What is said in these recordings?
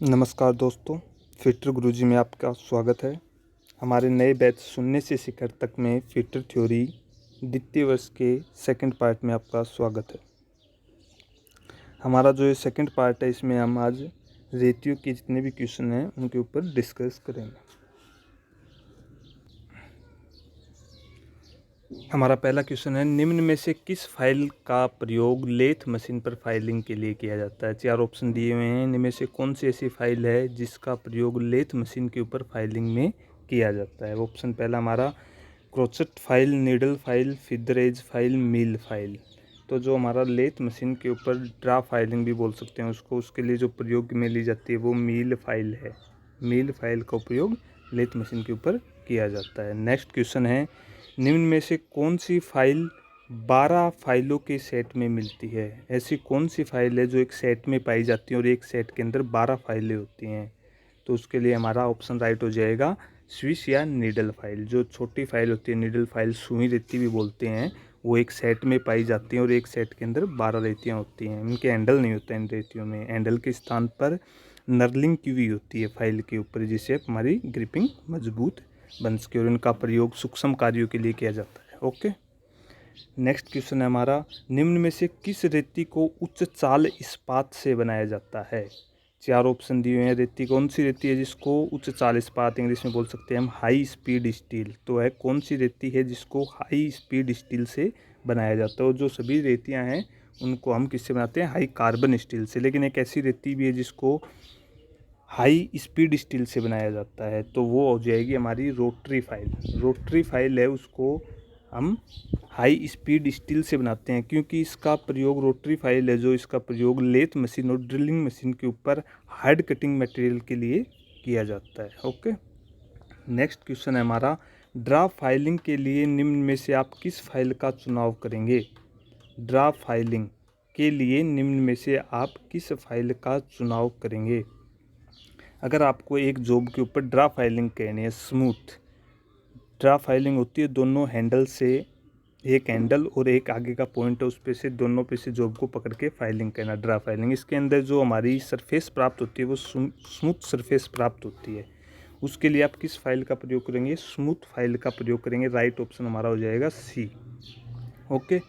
नमस्कार दोस्तों, फिटर गुरुजी में आपका स्वागत है। हमारे नए बैच शून्य से शिखर तक में फिटर थ्योरी द्वितीय वर्ष के सेकंड पार्ट में आपका स्वागत है। हमारा जो ये सेकंड पार्ट है, इसमें हम आज रेतियों के जितने भी क्वेश्चन हैं उनके ऊपर डिस्कस करेंगे। हमारा पहला क्वेश्चन है, निम्न में से किस फाइल का प्रयोग लेथ मशीन पर फाइलिंग के लिए किया जाता है। 4 ऑप्शन दिए हुए हैं। इनमें से कौन सी ऐसी फाइल है जिसका प्रयोग लेथ मशीन के ऊपर फाइलिंग में किया जाता है। ऑप्शन पहला हमारा crochet file, needle file, feather edge file, mill file. तो जो हमारा लेथ मशीन के ऊपर ड्रा फाइलिंग भी बोल सकते हैं उसको, उसके लिए जो प्रयोग में ली जाती है वो मिल फाइल है। मिल फाइल का उपयोग लेथ मशीन के ऊपर किया जाता है। नेक्स्ट क्वेश्चन है, निम्न में से कौन सी फाइल 12 फाइलों के सेट में मिलती है। ऐसी कौन सी फाइल है जो एक सेट में पाई जाती है और एक सेट के अंदर 12 फाइलें होती हैं। तो उसके लिए हमारा ऑप्शन राइट हो जाएगा स्विच या नीडल फाइल। जो छोटी फाइल होती है, नीडल फाइल, सुई रेती भी बोलते हैं, वो एक सेट में पाई जाती हैं और एक सेट के अंदर 12 रेतियाँ होती हैं। इनके हैंडल नहीं होते हैं। इन रेतियों में हैंडल के स्थान पर नर्लिंग की हुई होती है फाइल के ऊपर, जिससे हमारी ग्रिपिंग मजबूत बन सके, और इनका प्रयोग सूक्ष्म कार्यों के लिए किया जाता है। ओके, नेक्स्ट क्वेश्चन है हमारा, निम्न में से किस रेती को उच्च चाल इस्पात से बनाया जाता है। 4 ऑप्शन दिए हुए हैं। रेती कौन सी रेती है जिसको उच्च चाल इस्पात, इंग्लिश में बोल सकते हैं हम हाई स्पीड स्टील। तो है कौन सी रेती है जिसको हाई स्पीड स्टील से बनाया जाता है। और जो सभी रेतियां हैं उनको हम किससे बनाते हैं, हाई कार्बन स्टील से। लेकिन एक ऐसी रेती भी है जिसको हाई स्पीड स्टील से बनाया जाता है, तो वो हो जाएगी हमारी रोटरी फाइल। रोटरी फाइल है, उसको हम हाई स्पीड स्टील से बनाते हैं क्योंकि इसका प्रयोग, रोटरी फाइल है जो, इसका प्रयोग लेथ मशीन और ड्रिलिंग मशीन के ऊपर हार्ड कटिंग मटेरियल के लिए किया जाता है। ओके, नेक्स्ट क्वेश्चन है हमारा, ड्रा फाइलिंग के लिए निम्न में से आप किस फाइल का चुनाव करेंगे। ड्रा फाइलिंग के लिए निम्न में से आप किस फाइल का चुनाव करेंगे। अगर आपको एक जॉब के ऊपर ड्रा फाइलिंग करनी है, स्मूथ ड्रा फाइलिंग होती है, दोनों हैंडल से, एक हैंडल और एक आगे का पॉइंट है, उस पे से दोनों पे से जॉब को पकड़ के फाइलिंग करना, ड्रा फाइलिंग। इसके अंदर जो हमारी सरफेस प्राप्त होती है वो स्मूथ सरफेस प्राप्त होती है। उसके लिए आप किस फाइल का प्रयोग करेंगे, स्मूथ फाइल का प्रयोग करेंगे। राइट ऑप्शन हमारा हो जाएगा सी। ओके,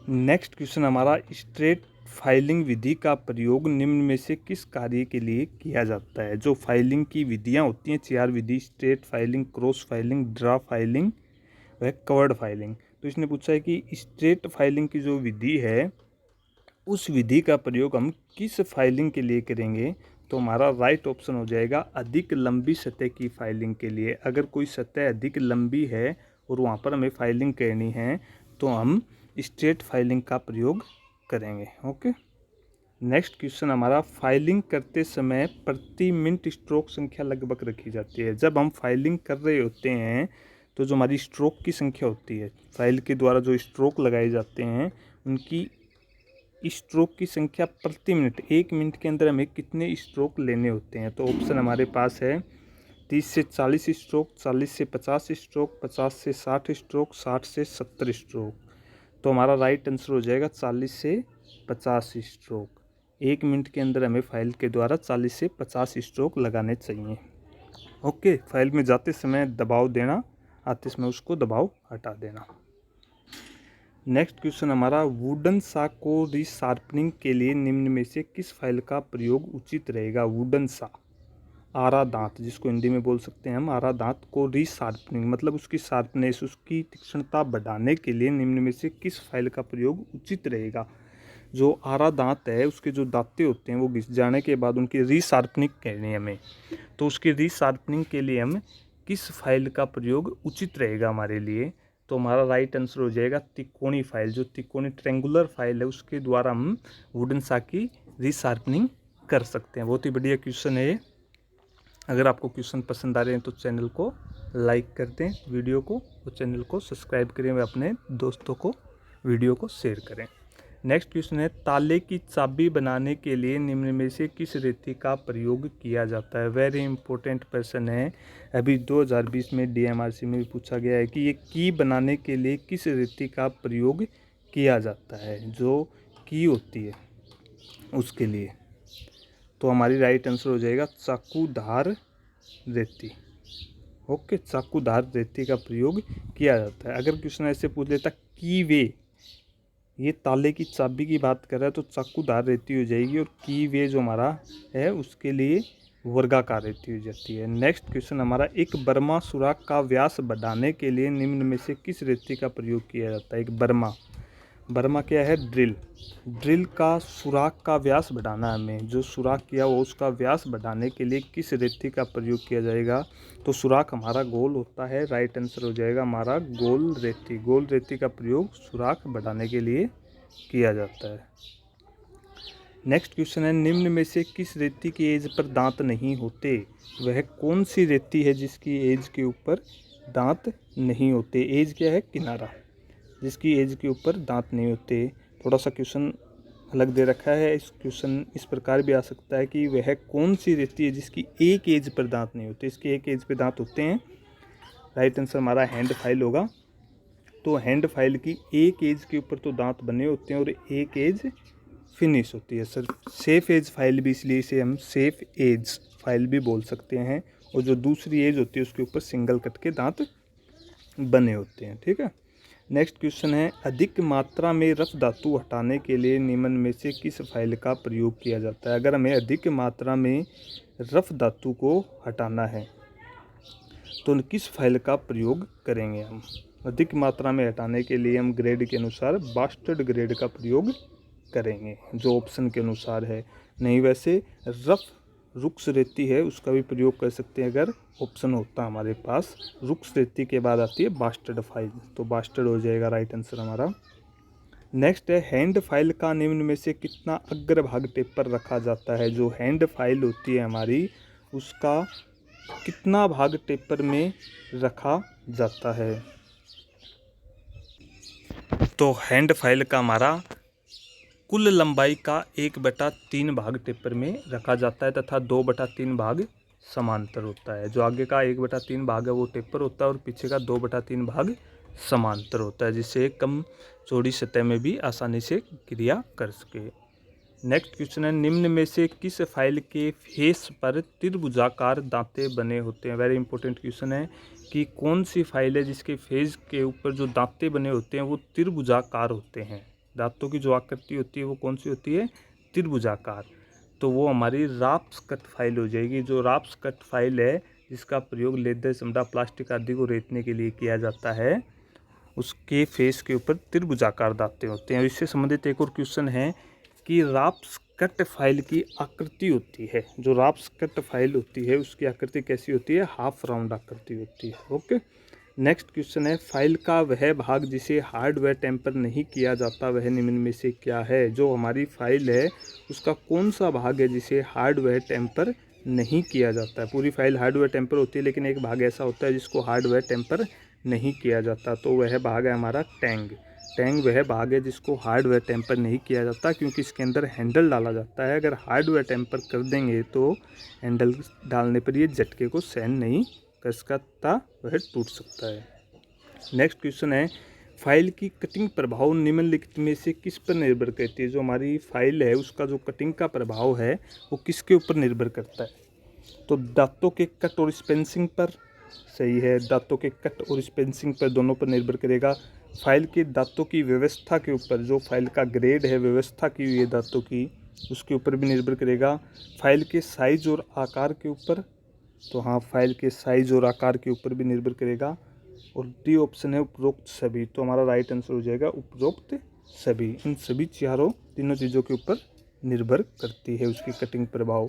नेक्स्ट क्वेश्चन हमारा, स्ट्रेट फाइलिंग विधि का प्रयोग निम्न में से किस कार्य के लिए किया जाता है। जो फाइलिंग की विधियां होती हैं, 4 विधि, straight filing, cross filing, draw filing व कवर्ड फाइलिंग। तो इसने पूछा है कि स्ट्रेट फाइलिंग की जो विधि है उस विधि का प्रयोग हम किस फाइलिंग के लिए करेंगे। तो हमारा राइट ऑप्शन हो जाएगा अधिक लंबी सतह की फाइलिंग के लिए। अगर कोई सतह अधिक लंबी है और वहाँ पर हमें फाइलिंग करनी है तो हम स्ट्रेट फाइलिंग का प्रयोग करेंगे। ओके, नेक्स्ट क्वेश्चन हमारा, फाइलिंग करते समय प्रति मिनट स्ट्रोक संख्या लगभग रखी जाती है। जब हम फाइलिंग कर रहे होते हैं तो जो हमारी स्ट्रोक की संख्या होती है, फाइल के द्वारा जो स्ट्रोक लगाए जाते हैं उनकी स्ट्रोक की संख्या प्रति मिनट, 1 मिनट के अंदर हमें कितने स्ट्रोक लेने होते हैं। तो ऑप्शन हमारे पास है 30 से 40 स्ट्रोक, 40 से 50 स्ट्रोक, 50 से 60 स्ट्रोक, 60 से 70 स्ट्रोक। तो हमारा राइट आंसर हो जाएगा 40 से 50 स्ट्रोक। 1 मिनट के अंदर हमें फाइल के द्वारा 40 से 50 स्ट्रोक लगाने चाहिए। ओके, फाइल में जाते समय दबाव देना, आते समय उसको दबाव हटा देना। नेक्स्ट क्वेश्चन हमारा, वुडन सा को रीशार्पनिंग के लिए निम्न में से किस फाइल का प्रयोग उचित रहेगा। वुडन सा, आरा दांत, जिसको हिंदी में बोल सकते हैं हम आरा दांत को रीशार्पनिंग, मतलब उसकी शार्पनेस, उसकी तीक्ष्णता बढ़ाने के लिए निम्न में से किस फाइल का प्रयोग उचित रहेगा। जो आरा दांत है उसके जो दांते होते हैं वो घिस जाने के बाद उनकी रीशार्पनिंग करनी है हमें, तो उसकी रीशार्पनिंग के लिए हम किस फाइल का प्रयोग उचित रहेगा हमारे लिए। तो हमारा राइट आंसर हो जाएगा तिकोनी फाइल। जो तिकोनी ट्रेंगुलर फाइल है उसके द्वारा हम वुडन सा की रीशार्पनिंग कर सकते हैं। बहुत ही बढ़िया क्वेश्चन है ये। अगर आपको क्वेश्चन पसंद आ रहे हैं तो चैनल को लाइक कर दें, वीडियो को, और चैनल को सब्सक्राइब करें व अपने दोस्तों को वीडियो को शेयर करें। नेक्स्ट क्वेश्चन है, ताले की चाबी बनाने के लिए निम्न में से किस रेती का प्रयोग किया जाता है। वेरी इंपॉर्टेंट क्वेश्चन है। अभी 2020 में DMRC में भी पूछा गया है कि ये की बनाने के लिए किस रेती का प्रयोग किया जाता है। जो की होती है उसके लिए। तो हमारी राइट आंसर हो जाएगा चाकूदार रेती। ओके, चाकूदार रेती का प्रयोग किया जाता है। अगर क्वेश्चन ऐसे पूछ लेता की वे, ये ताले की चाबी की बात कर रहा है तो चाकूदार रेती हो जाएगी, और की वे जो हमारा है उसके लिए वर्गाकार रेती हो जाती है। नेक्स्ट क्वेश्चन हमारा, एक बर्मा सुराख का व्यास बढ़ाने के लिए निम्न में से किस रेती का प्रयोग किया जाता है? एक बर्मा क्या है? ड्रिल का सुराख का व्यास बढ़ाना है हमें, जो सुराख किया वो उसका व्यास बढ़ाने के लिए किस रेती का प्रयोग किया जाएगा? तो सुराख हमारा गोल होता है, राइट आंसर हो जाएगा हमारा गोल रेती का प्रयोग सुराख बढ़ाने के लिए किया जाता है। नेक्स्ट क्वेश्चन है, निम्न में से किस रेती की एज पर दांत नहीं होते? वह कौन सी रेती है जिसकी एज के ऊपर दांत नहीं होते? एज क्या है? किनारा, जिसकी एज के ऊपर दांत नहीं होते। थोड़ा सा क्वेश्चन अलग दे रखा है। इस क्वेश्चन इस प्रकार भी आ सकता है कि वह कौन सी रेती है जिसकी एक एज पर दांत नहीं होते? इसकी एक एज पर दांत होते हैं, राइट आंसर हमारा हैंड फाइल होगा। तो हैंड फाइल की एक एज के ऊपर तो दांत बने होते हैं और एक एज फिनिश होती है। सर सेफ एज फाइल भी, इसलिए इसे हम सेफ एज फाइल भी बोल सकते हैं, और जो दूसरी एज होती है उसके ऊपर सिंगल कट के दांत बने होते हैं। ठीक है। नेक्स्ट क्वेश्चन है, अधिक मात्रा में रफ धातु हटाने के लिए निम्न में से किस फाइल का प्रयोग किया जाता है? अगर हमें अधिक मात्रा में रफ धातु को हटाना है तो किस फाइल का प्रयोग करेंगे हम? अधिक मात्रा में हटाने के लिए हम ग्रेड के अनुसार बास्टर्ड ग्रेड का प्रयोग करेंगे, जो ऑप्शन के अनुसार है। नहीं वैसे रफ रुक्स रेती है उसका भी प्रयोग कर सकते हैं अगर ऑप्शन होता हमारे पास। रुक्स रेती के बाद आती है बास्टर्ड फाइल, तो बास्टर्ड हो जाएगा राइट आंसर हमारा। नेक्स्ट है, हैंड फाइल का निम्न में से कितना अग्रभाग टेप पर रखा जाता है? जो हैंड फाइल होती है हमारी उसका कितना भाग टेपर में रखा जाता है? तो हैंड फाइल का हमारा कुल लंबाई का 1/3 भाग टेपर में रखा जाता है तथा 2/3 भाग समांतर होता है। जो आगे का 1/3 भाग है वो टेपर होता है और पीछे का 2/3 भाग समांतर होता है, जिससे कम चौड़ी सतह में भी आसानी से क्रिया कर सके। नेक्स्ट क्वेश्चन है, निम्न में से किस फाइल के फेस पर त्रिभुजाकार दांते बने होते हैं? वेरी इंपॉर्टेंट क्वेश्चन है कि कौन सी फाइल है जिसके फेस के ऊपर जो दांते बने होते हैं वो त्रिभुजाकार होते हैं? दांतों की जो आकृति होती है वो कौन सी होती है? त्रिभुजाकार। तो वो हमारी राप्स कट फाइल हो जाएगी। जो राप्स कट फाइल है जिसका प्रयोग लेदर, चमड़ा, प्लास्टिक आदि को रेतने के लिए किया जाता है, उसके फेस के ऊपर त्रिभुजाकार दांते होते हैं। इससे संबंधित एक और क्वेश्चन है कि राप्स कट फाइल की आकृति होती है, जो राप्स कट फाइल होती है उसकी आकृति कैसी होती है? हाफ राउंड आकृति होती है। ओके। नेक्स्ट क्वेश्चन है, फाइल का वह भाग जिसे हार्डवेयर टेम्पर नहीं किया जाता वह निम्न में से क्या है? जो हमारी फाइल है उसका कौन सा भाग है जिसे हार्डवेयर टेम्पर नहीं किया जाता है? पूरी फाइल हार्डवेयर टेम्पर होती है लेकिन एक भाग ऐसा होता है जिसको हार्डवेयर टेम्पर नहीं किया जाता, तो वह भाग है हमारा टैंग वह भाग है जिसको हार्डवेयर टेम्पर नहीं किया जाता, क्योंकि इसके अंदर हैंडल डाला जाता है। अगर हार्डवेयर टेम्पर कर देंगे तो हैंडल डालने पर ये झटके को सहन नहीं कर सकता, वह टूट सकता है। नेक्स्ट क्वेश्चन है, फाइल की कटिंग प्रभाव निम्नलिखित में से किस पर निर्भर करती है? जो हमारी फाइल है उसका जो कटिंग का प्रभाव है वो किसके ऊपर निर्भर करता है? तो दांतों के कट और स्पेंसिंग पर, सही है, दांतों के कट और स्पेंसिंग पर, दोनों पर निर्भर करेगा। फाइल के दांतों की व्यवस्था के ऊपर, जो फाइल का ग्रेड है, व्यवस्था की हुई है दांतों की, उसके ऊपर भी निर्भर करेगा। फाइल के साइज और आकार के ऊपर, तो हाँ, फाइल के साइज और आकार के ऊपर भी निर्भर करेगा। और डी ऑप्शन है उपरोक्त सभी, तो हमारा राइट आंसर हो जाएगा उपरोक्त सभी। इन सभी तीनों चीज़ों के ऊपर निर्भर करती है उसकी कटिंग प्रभाव।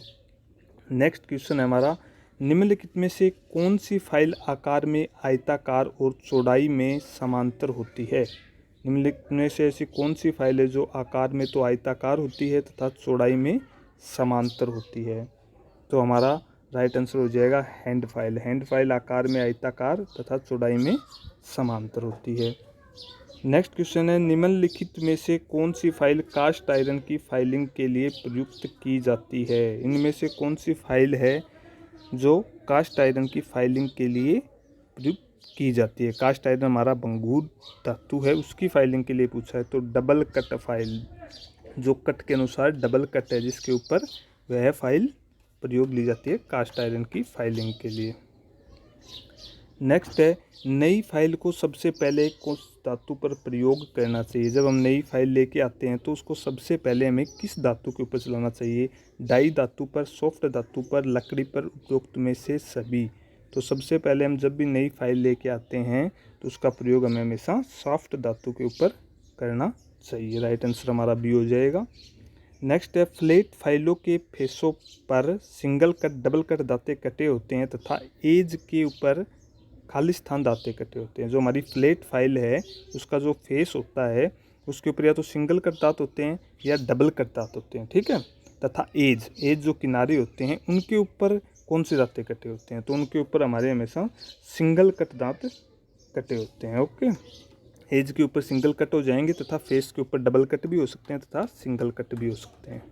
नेक्स्ट क्वेश्चन है हमारा, निम्नलिखित में से कौन सी फाइल आकार में आयताकार और चौड़ाई में समांतर होती है? निम्नलिखित में से ऐसी कौन सी फाइल है जो आकार में तो आयताकार होती है तथा चौड़ाई में समांतर होती है? तो हमारा राइट आंसर हो जाएगा हैंड फाइल आकार में आयताकार तथा चौड़ाई में समांतर होती है। नेक्स्ट क्वेश्चन है, निम्नलिखित में से कौन सी फाइल कास्ट आयरन की फाइलिंग के लिए प्रयुक्त की जाती है? इनमें से कौन सी फाइल है जो कास्ट आयरन की फाइलिंग के लिए प्रयुक्त की जाती है? कास्ट आयरन हमारा भंगूर धातु है, उसकी फाइलिंग के लिए पूछा है। तो डबल कट फाइल, जो कट के अनुसार डबल कट है, जिसके ऊपर वह फाइल प्रयोग ली जाती है कास्ट आयरन की फाइलिंग के लिए। नेक्स्ट है, नई फाइल को सबसे पहले किस धातु पर प्रयोग करना चाहिए। जब हम नई फाइल लेके आते हैं तो उसको सबसे पहले हमें किस धातु के ऊपर चलाना चाहिए। डाई धातु पर, सॉफ्ट धातु पर, लकड़ी पर, उपरोक्त में से सभी। तो सबसे पहले हम जब भी नई फाइल लेके आते हैं तो उसका प्रयोग हमें हमेशा सॉफ्ट धातु के ऊपर करना चाहिए। राइट आंसर हमारा बी हो जाएगा। नेक्स्ट है, फ्लैट फाइलों के फेसों पर सिंगल कट, डबल कट दांते कटे होते हैं तथा एज के ऊपर खाली स्थान दांते कटे होते हैं। जो हमारी फ्लैट फाइल है उसका जो फेस होता है उसके ऊपर या तो सिंगल कट दांत होते हैं या डबल कट दांत होते हैं, ठीक है। तथा एज जो किनारे होते हैं उनके ऊपर कौन से दांते कटे होते हैं, तो उनके ऊपर हमारे हमेशा सिंगल कट दांत कटे होते हैं। ओके, एज के ऊपर सिंगल कट हो जाएंगे तथा फेस के ऊपर डबल कट भी हो सकते हैं तथा सिंगल कट भी हो सकते हैं।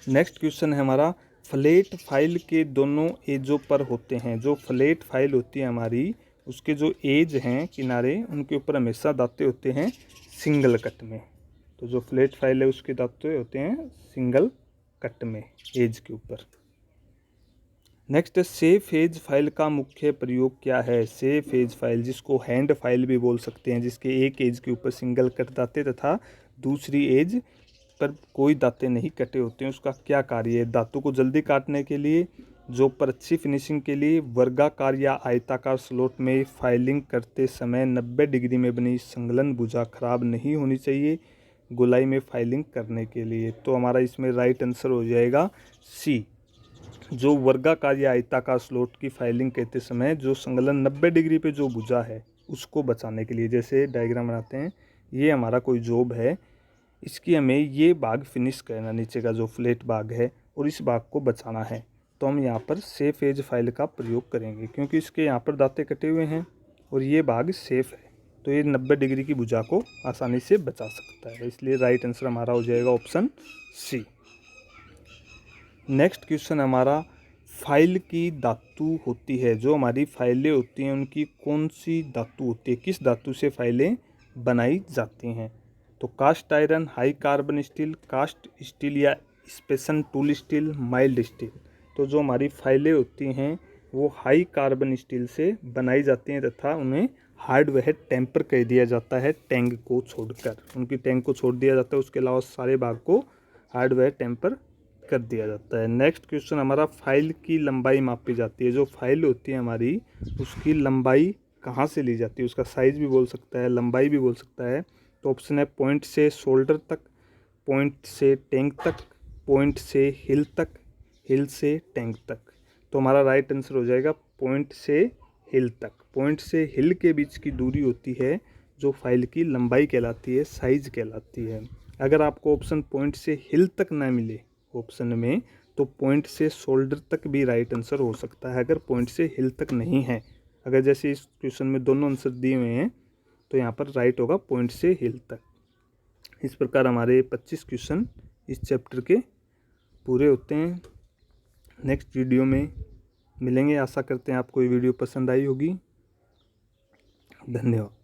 नेक्स्ट क्वेश्चन है हमारा, फ्लैट फाइल के दोनों एजों पर होते हैं। जो फ्लैट फाइल होती है हमारी उसके जो एज हैं किनारे उनके ऊपर हमेशा दांते होते हैं सिंगल कट में। तो जो फ्लैट फाइल है उसके दांते होते हैं सिंगल कट में एज के ऊपर। नेक्स्ट है, सेफ एज फाइल का मुख्य प्रयोग क्या है। सेफ एज फाइल, जिसको हैंड फाइल भी बोल सकते हैं, जिसके एक एज के ऊपर सिंगल कट दांते तथा दूसरी एज पर कोई दांते नहीं कटे होते हैं, उसका क्या कार्य है। धातु को जल्दी काटने के लिए, जॉब पर अच्छी फिनिशिंग के लिए, वर्गाकार या आयताकार स्लॉट में फाइलिंग करते समय 90 डिग्री में बनी संलग्न भुजा खराब नहीं होनी चाहिए, गोलाई में फाइलिंग करने के लिए। तो हमारा इसमें राइट आंसर हो जाएगा सी। जो वर्गाकार या आयताकार स्लॉट की फाइलिंग करते समय जो संलग्न 90 डिग्री पे जो भुजा है उसको बचाने के लिए, जैसे डायग्राम बनाते हैं, ये हमारा कोई जॉब है, इसकी हमें ये भाग फिनिश करना, नीचे का जो फ्लैट भाग है, और इस भाग को बचाना है। तो हम यहाँ पर सेफ एज फाइल का प्रयोग करेंगे क्योंकि इसके यहाँ पर दांते कटे हुए हैं और ये भाग सेफ है, तो ये 90 डिग्री की भुजा को आसानी से बचा सकता है। इसलिए राइट आंसर हमारा हो जाएगा ऑप्शन सी। नेक्स्ट क्वेश्चन हमारा, फाइल की धातु होती है, जो हमारी फाइलें होती हैं उनकी कौन सी धातु होती है, किस धातु से फाइलें बनाई जाती हैं। तो cast iron, high carbon steel, cast steel या special tool steel, mild steel. तो जो हमारी फाइलें होती हैं वो हाई कार्बन स्टील से बनाई जाती हैं तथा उन्हें हार्डवेयर टेम्पर कर दिया जाता है, टैंक को छोड़कर। उनकी टैंक को छोड़ दिया जाता है, उसके अलावा सारे भाग को हार्डवेयर टेम्पर कर दिया जाता है। नेक्स्ट क्वेश्चन हमारा, फाइल की लंबाई मापी जाती है। जो फाइल होती है हमारी उसकी लंबाई कहाँ से ली जाती है, उसका साइज भी बोल सकता है, लंबाई भी बोल सकता है। तो ऑप्शन है पॉइंट से शोल्डर तक, पॉइंट से टैंक तक, पॉइंट से हिल तक, हिल से टैंक तक। तो हमारा राइट आंसर हो जाएगा पॉइंट से हिल तक। पॉइंट से हिल के बीच की दूरी होती है जो फाइल की लंबाई कहलाती है, साइज कहलाती है। अगर आपको ऑप्शन पॉइंट से हिल तक ना मिले ऑप्शन में तो पॉइंट से शोल्डर तक भी राइट आंसर हो सकता है, अगर पॉइंट से हिल तक नहीं है। अगर जैसे इस क्वेश्चन में दोनों आंसर दिए हुए हैं तो यहाँ पर राइट होगा पॉइंट से हिल तक। इस प्रकार हमारे 25 क्वेश्चन इस चैप्टर के पूरे होते हैं। नेक्स्ट वीडियो में मिलेंगे, आशा करते हैं आपको ये वीडियो पसंद आई होगी। धन्यवाद।